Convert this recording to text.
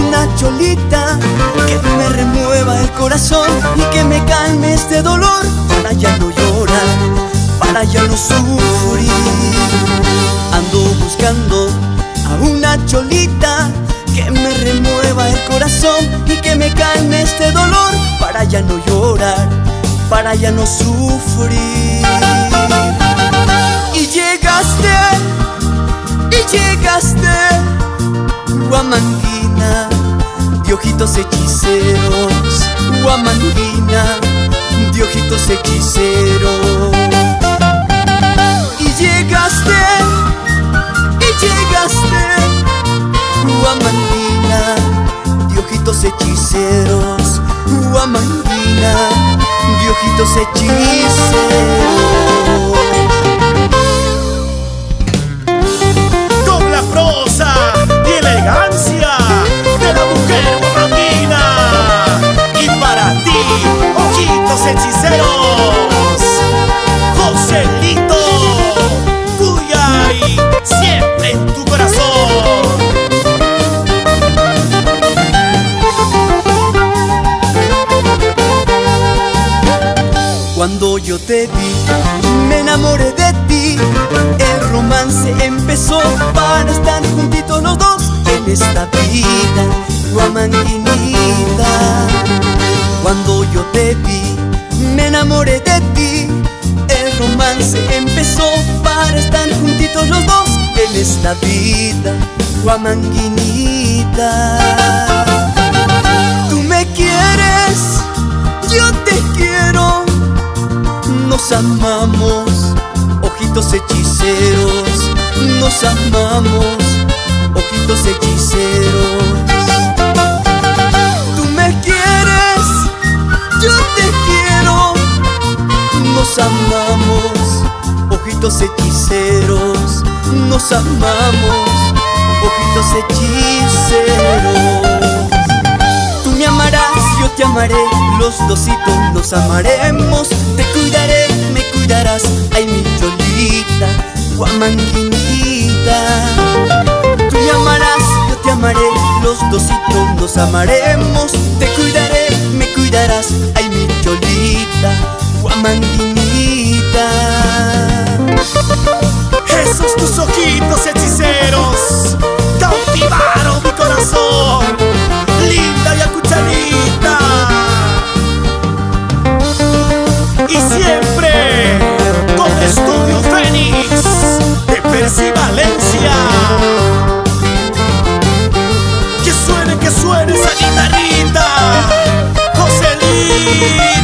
una cholita que me remueva el corazón y que me calme este dolor, para ya no llorar, para ya no sufrir. Ando buscando a una cholita que me remueva el corazón y que me calme este dolor, para ya no llorar, para ya no sufrir. Y llegaste, Huamanguina, de ojitos hechiceros, Huamanguina, de ojitos hechiceros. Y llegaste, Huamanguina, de ojitos hechiceros, Huamanguina, de ojitos hechiceros. Con la prosa y elegancia de la mujer huamanguina, y para ti, ojitos hechiceros, Joselito Cuyay, siempre en tu corazón. Cuando yo te vi, me enamoré de ti. El romance empezó para estar juntitos los dos en esta vida, Huamanguinita. Cuando yo te vi, me enamoré de ti. El romance empezó para estar juntitos los dos en esta vida, Huamanguinita. Tú me quieres, yo te quiero. Nos amamos, ojitos hechiceros. Nos amamos, ojitos hechiceros. Tú me quieres, yo te quiero. Nos amamos, ojitos hechiceros. Nos amamos, ojitos hechiceros. Tú me amarás, yo te amaré, los dositos nos amaremos. Te cuidaré, me cuidarás, ay mi cholita, Huamanguinita. Tú me amarás, yo te amaré, los dositos nos amaremos. Te cuidaré, me cuidarás, ay mi cholita, Huamanguinita. Esos tus ojitos hechiceros cautivaron mi corazón, linda y acuchadita. Y siempre con Estudio Fénix de Percy Valencia. Que suene esa guitarrita, Joselito.